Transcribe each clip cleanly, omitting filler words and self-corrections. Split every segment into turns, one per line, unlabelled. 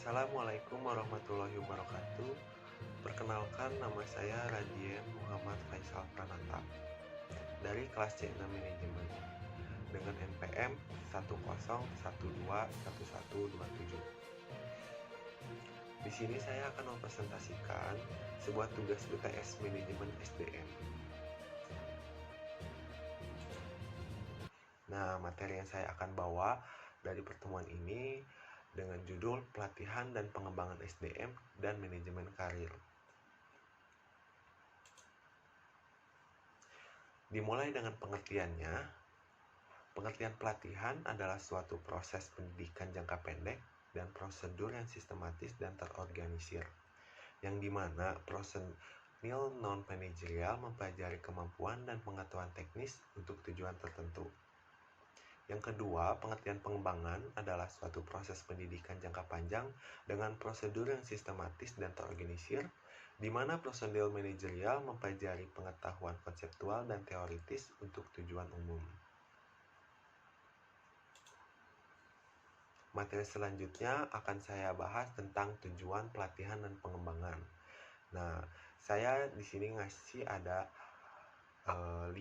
Assalamualaikum warahmatullahi wabarakatuh. Perkenalkan, nama saya Radien Muhammad Faisal Pranata dari kelas C6 Manajemen dengan NPM 101211127. Di sini saya akan mempresentasikan sebuah tugas UTS Manajemen SDM. Nah, materi yang saya akan bawa dari pertemuan ini dengan judul Pelatihan dan Pengembangan SDM dan Manajemen Karir. Dimulai dengan pengertiannya. Pengertian pelatihan adalah suatu proses pendidikan jangka pendek dan prosedur yang sistematis dan terorganisir, yang dimana personil non-manajerial mempelajari kemampuan dan pengetahuan teknis untuk tujuan tertentu. Yang kedua, pengertian pengembangan adalah suatu proses pendidikan jangka panjang dengan prosedur yang sistematis dan terorganisir, di mana personil manajerial mempelajari pengetahuan konseptual dan teoritis untuk tujuan umum. Materi selanjutnya akan saya bahas tentang tujuan pelatihan dan pengembangan. Nah, saya di sini ngasih ada 5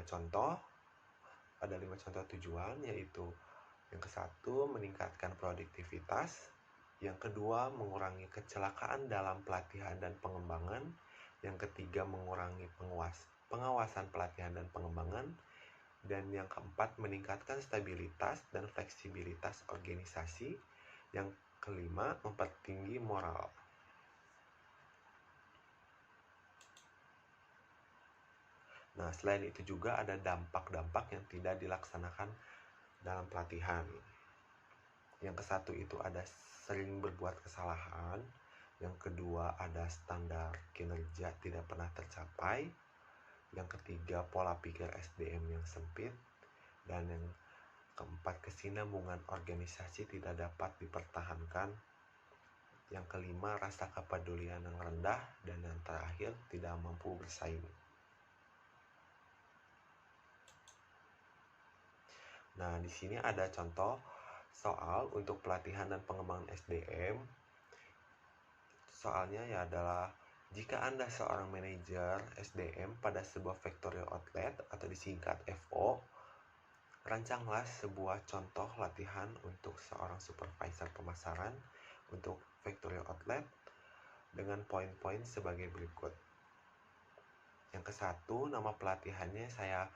contoh. Ada 5 contoh tujuan, yaitu yang ke-1 meningkatkan produktivitas, yang kedua mengurangi kecelakaan dalam pelatihan dan pengembangan, yang ketiga mengurangi pengawasan pelatihan dan pengembangan, dan yang keempat meningkatkan stabilitas dan fleksibilitas organisasi, yang kelima mempertinggi moral. Nah, selain itu juga ada dampak-dampak yang tidak dilaksanakan dalam pelatihan. Yang ke-1 itu ada sering berbuat kesalahan, yang kedua ada standar kinerja tidak pernah tercapai, yang ketiga pola pikir SDM yang sempit, dan yang keempat kesinambungan organisasi tidak dapat dipertahankan, yang kelima rasa kepedulian yang rendah, dan yang terakhir tidak mampu bersaing. Nah, di sini ada contoh soal untuk pelatihan dan pengembangan SDM. Soalnya ya adalah, jika Anda seorang manajer SDM pada sebuah factory outlet atau disingkat FO, rancanglah sebuah contoh latihan untuk seorang supervisor pemasaran untuk factory outlet dengan poin-poin sebagai berikut. Yang ke-1, nama pelatihannya saya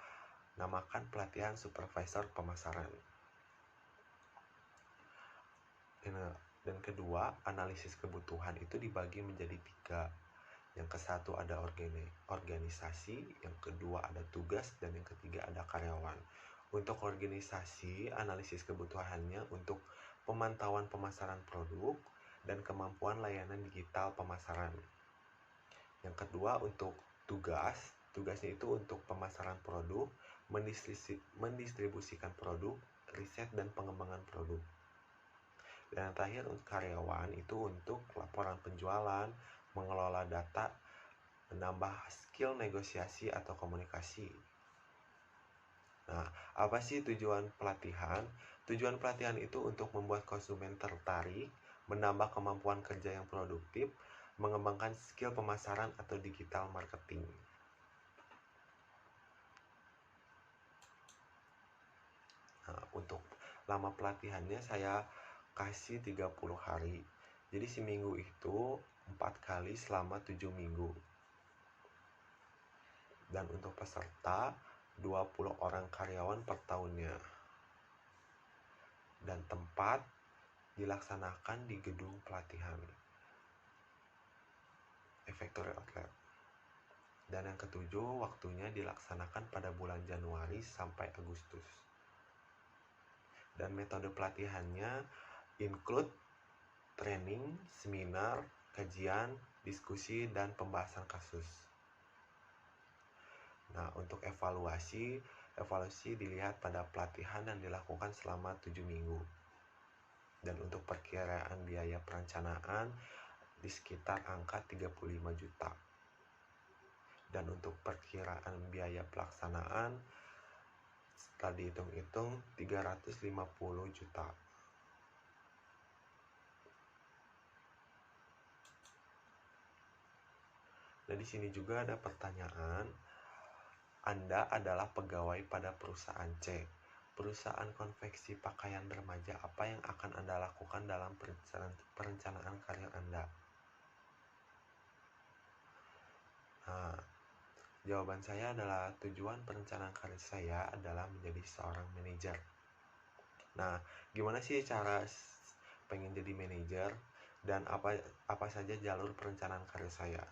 namakan pelatihan supervisor pemasaran. Dan kedua, analisis kebutuhan itu dibagi menjadi 3. Yang ke-1 ada organisasi, yang kedua ada tugas, dan yang ketiga ada karyawan. Untuk organisasi, analisis kebutuhannya untuk pemantauan pemasaran produk dan kemampuan layanan digital pemasaran. Yang kedua untuk tugasnya itu untuk pemasaran produk, mendistribusikan produk, riset dan pengembangan produk. Dan yang terakhir untuk karyawan itu untuk laporan penjualan, mengelola data, menambah skill negosiasi atau komunikasi. Nah, apa sih tujuan pelatihan? Tujuan pelatihan itu untuk membuat konsumen tertarik, menambah kemampuan kerja yang produktif, mengembangkan skill pemasaran atau digital marketing. Nah, untuk lama pelatihannya saya kasih 30 hari. Jadi seminggu itu 4 kali selama 7 minggu. Dan untuk peserta 20 orang karyawan per tahunnya. Dan tempat dilaksanakan di gedung pelatihan Factory Outlet. Dan yang ketujuh, waktunya dilaksanakan pada bulan Januari sampai Agustus. Dan metode pelatihannya include training, seminar, kajian, diskusi, dan pembahasan kasus. Nah, untuk evaluasi dilihat pada pelatihan yang dilakukan selama 7 minggu. Dan untuk perkiraan biaya perencanaan di sekitar angka 35 juta. Dan untuk perkiraan biaya pelaksanaan setelah dihitung-hitung 350 juta. Nah, di sini juga ada pertanyaan, Anda adalah pegawai pada perusahaan C. Perusahaan konveksi pakaian remaja apa yang akan Anda lakukan dalam perencanaan karir Anda? Nah, jawaban saya adalah tujuan perencanaan karir saya adalah menjadi seorang manajer. Nah, gimana sih cara pengen jadi manajer dan apa saja jalur perencanaan karir saya?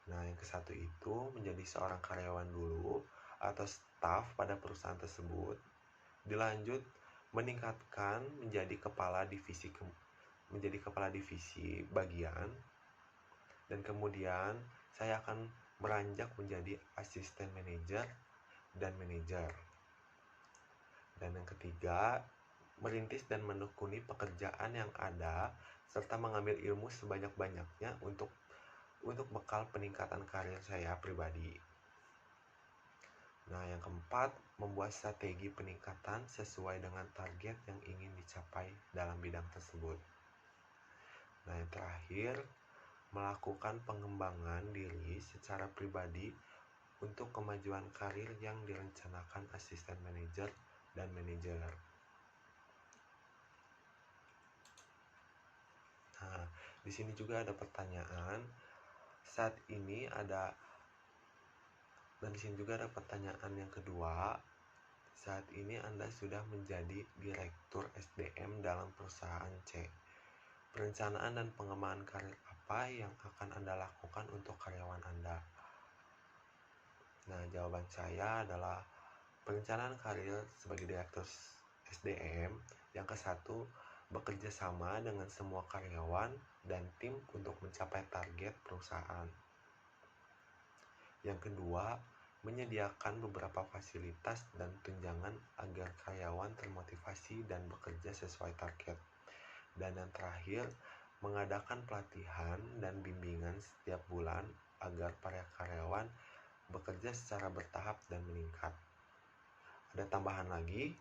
Nah, yang ke-1 itu menjadi seorang karyawan dulu atau staf pada perusahaan tersebut. Dilanjut meningkatkan menjadi kepala divisi bagian, dan kemudian saya akan beranjak menjadi asisten manajer dan manajer. Dan yang ketiga, merintis dan menekuni pekerjaan yang ada serta mengambil ilmu sebanyak-banyaknya untuk bekal peningkatan karir saya pribadi. Nah, yang keempat, membuat strategi peningkatan sesuai dengan target yang ingin dicapai dalam bidang tersebut. Nah, yang terakhir, melakukan pengembangan diri secara pribadi untuk kemajuan karir yang direncanakan asisten manajer dan manajer. Nah, di sini juga ada pertanyaan. Dan di sini juga ada pertanyaan yang kedua. Saat ini Anda sudah menjadi Direktur SDM dalam perusahaan C. Perencanaan dan pengembangan karir apa yang akan Anda lakukan untuk karyawan Anda? Nah, jawaban saya adalah perencanaan karir sebagai Direktur SDM yang ke-1, bekerja sama dengan semua karyawan dan tim untuk mencapai target perusahaan. Yang kedua, menyediakan beberapa fasilitas dan tunjangan agar karyawan termotivasi dan bekerja sesuai target. Dan yang terakhir, mengadakan pelatihan dan bimbingan setiap bulan agar para karyawan bekerja secara bertahap dan meningkat. Ada tambahan lagi,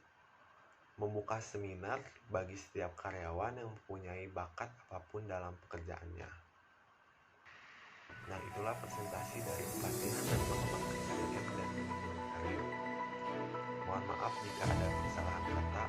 membuka seminar bagi setiap karyawan yang mempunyai bakat apapun dalam pekerjaannya. Nah, itulah presentasi dari pelatihan dan pengembangan SDM dan manajemen karir. Mohon maaf jika ada kesalahan kata.